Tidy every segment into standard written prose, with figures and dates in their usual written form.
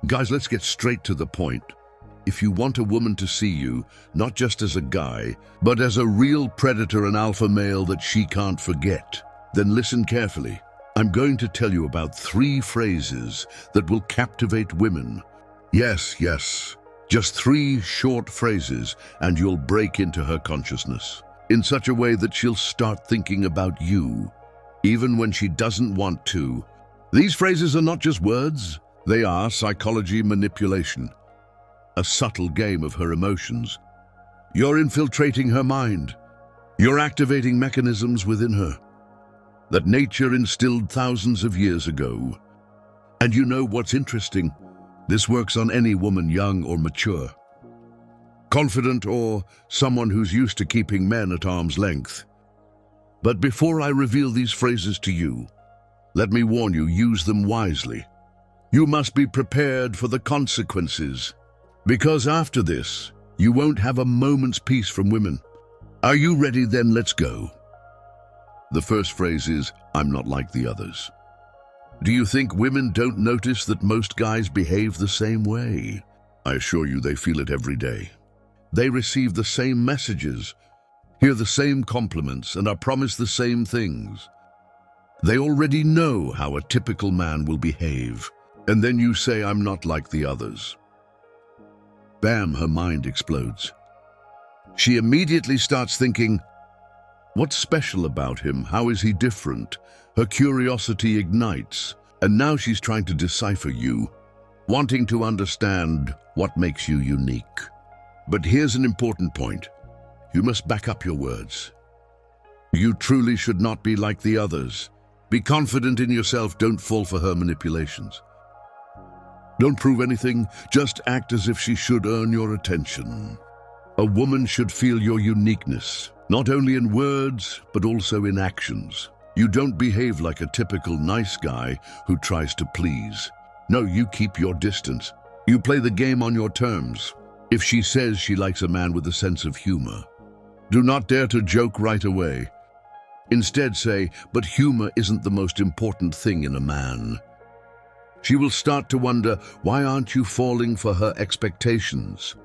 Guys, let's get straight to the point. If you want a woman to see you, not just as a guy, but as a real predator and alpha male that she can't forget, then listen carefully. I'm going to tell you about 3 phrases that will captivate women. Yes, just 3 short phrases, and you'll break into her consciousness in such a way that she'll start thinking about you, even when she doesn't want to. These phrases are not just words, they are psychology manipulation, a subtle game of her emotions. You're infiltrating her mind. You're activating mechanisms within her that nature instilled thousands of years ago. And you know what's interesting? This works on any woman, young or mature, confident or someone who's used to keeping men at arm's length. But before I reveal these phrases to you, let me warn you, use them wisely. You must be prepared for the consequences, because after this, you won't have a moment's peace from women. Are you ready? Then let's go. The first phrase is, I'm not like the others. Do you think women don't notice that most guys behave the same way? I assure you they feel it every day. They receive the same messages, hear the same compliments, and are promised the same things. They already know how a typical man will behave. And then you say, I'm not like the others. Bam, her mind explodes. She immediately starts thinking, what's special about him? How is he different? Her curiosity ignites, and now she's trying to decipher you, wanting to understand what makes you unique. But here's an important point. You must back up your words. You truly should not be like the others. Be confident in yourself. Don't fall for her manipulations. Don't prove anything, just act as if she should earn your attention. A woman should feel your uniqueness, not only in words, but also in actions. You don't behave like a typical nice guy who tries to please. No, you keep your distance. You play the game on your terms. If she says she likes a man with a sense of humor, do not dare to joke right away. Instead say, but humor isn't the most important thing in a man. She will start to wonder, why aren't you falling for her expectations?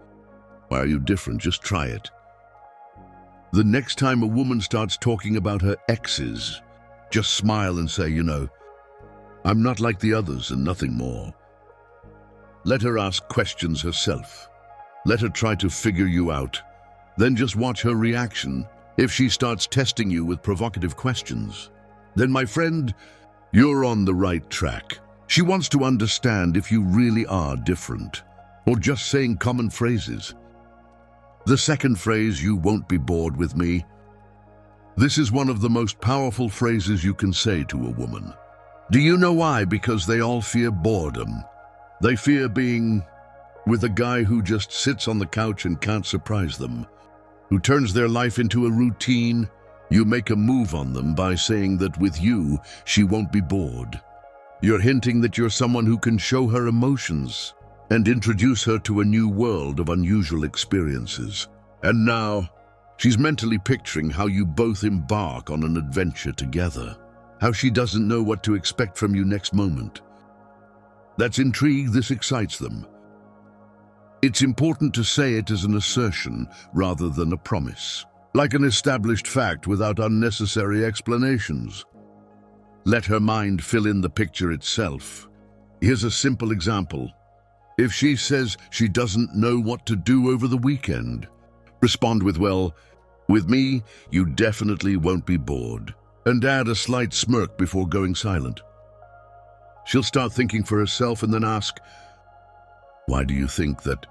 Why are you different? Just try it. The next time a woman starts talking about her exes, just smile and say, I'm not like the others and nothing more. Let her ask questions herself. Let her try to figure you out. Then just watch her reaction. If she starts testing you with provocative questions, then my friend, you're on the right track. She wants to understand if you really are different, or just saying common phrases. The second phrase, you won't be bored with me. This is one of the most powerful phrases you can say to a woman. Do you know why? Because they all fear boredom. They fear being with a guy who just sits on the couch and can't surprise them, who turns their life into a routine. You make a move on them by saying that with you, she won't be bored. You're hinting that you're someone who can show her emotions and introduce her to a new world of unusual experiences. And now, she's mentally picturing how you both embark on an adventure together, how she doesn't know what to expect from you next moment. That's intrigue. This excites them. It's important to say it as an assertion rather than a promise, like an established fact without unnecessary explanations. Let her mind fill in the picture itself. Here's a simple example. If she says she doesn't know what to do over the weekend, respond with, well, with me, you definitely won't be bored, and add a slight smirk before going silent. She'll start thinking for herself and then ask, why do you think that?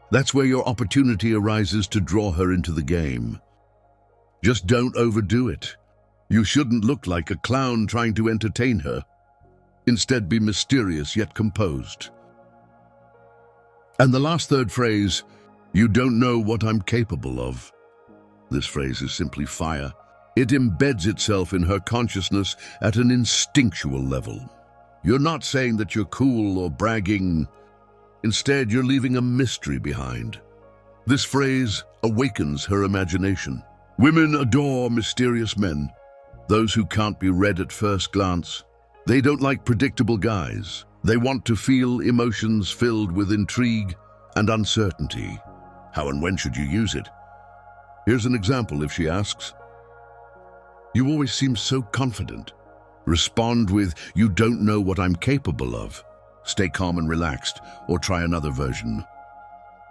That's where your opportunity arises to draw her into the game. Just don't overdo it. You shouldn't look like a clown trying to entertain her. Instead, be mysterious yet composed. And the last third phrase, you don't know what I'm capable of. This phrase is simply fire. It embeds itself in her consciousness at an instinctual level. You're not saying that you're cool or bragging. Instead, you're leaving a mystery behind. This phrase awakens her imagination. Women adore mysterious men, those who can't be read at first glance. They don't like predictable guys. They want to feel emotions filled with intrigue and uncertainty. How and when should you use it? Here's an example if she asks, "You always seem so confident." Respond with, "You don't know what I'm capable of." Stay calm and relaxed, or try another version.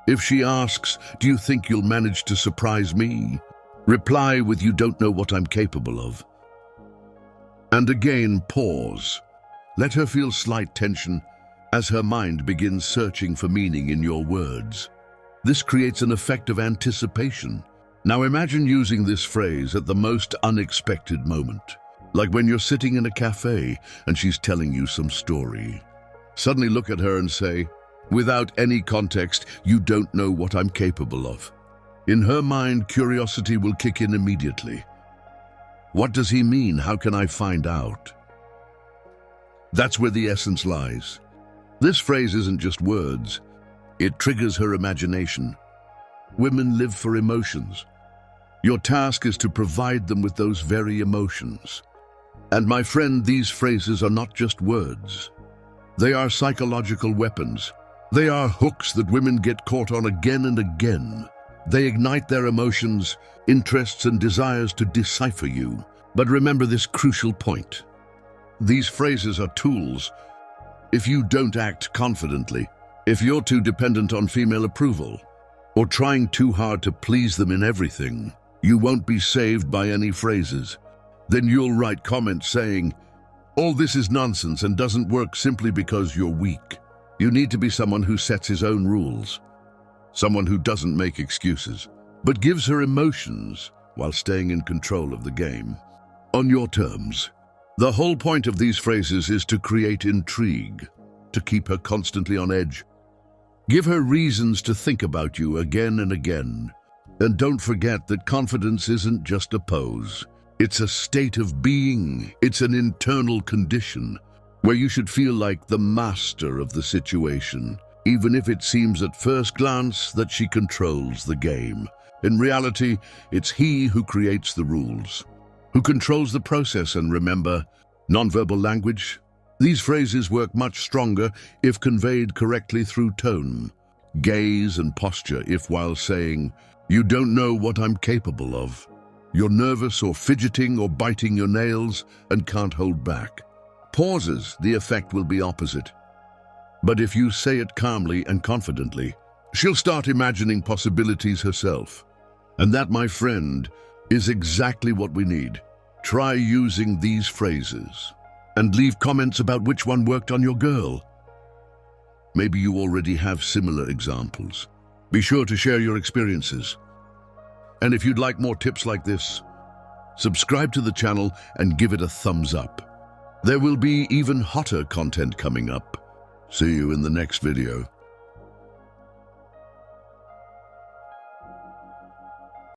If she asks, "Do you think you'll manage to surprise me?" Reply with, "You don't know what I'm capable of." And again, pause. Let her feel slight tension as her mind begins searching for meaning in your words. This creates an effect of anticipation. Now imagine using this phrase at the most unexpected moment, like when you're sitting in a cafe and she's telling you some story. Suddenly look at her and say, without any context, "You don't know what I'm capable of." In her mind, curiosity will kick in immediately. What does he mean? How can I find out? That's where the essence lies. This phrase isn't just words. It triggers her imagination. Women live for emotions. Your task is to provide them with those very emotions. And my friend, these phrases are not just words. They are psychological weapons. They are hooks that women get caught on again and again. They ignite their emotions, interests, and desires to decipher you. But remember this crucial point. These phrases are tools. If you don't act confidently, if you're too dependent on female approval, or trying too hard to please them in everything, you won't be saved by any phrases. Then you'll write comments saying, "All this is nonsense and doesn't work," simply because you're weak. You need to be someone who sets his own rules. Someone who doesn't make excuses, but gives her emotions while staying in control of the game. On your terms. The whole point of these phrases is to create intrigue, to keep her constantly on edge. Give her reasons to think about you again and again. And don't forget that confidence isn't just a pose. It's a state of being. It's an internal condition where you should feel like the master of the situation, even if it seems at first glance that she controls the game. In reality, it's he who creates the rules, who controls the process. And remember, nonverbal language? These phrases work much stronger if conveyed correctly through tone, gaze, and posture. If while saying, "You don't know what I'm capable of," you're nervous or fidgeting or biting your nails and can't hold back. Pauses, the effect will be opposite. But if you say it calmly and confidently, she'll start imagining possibilities herself. And that, my friend, is exactly what we need. Try using these phrases and leave comments about which one worked on your girl. Maybe you already have similar examples. Be sure to share your experiences. And if you'd like more tips like this, subscribe to the channel and give it a thumbs up. There will be even hotter content coming up. See you in the next video.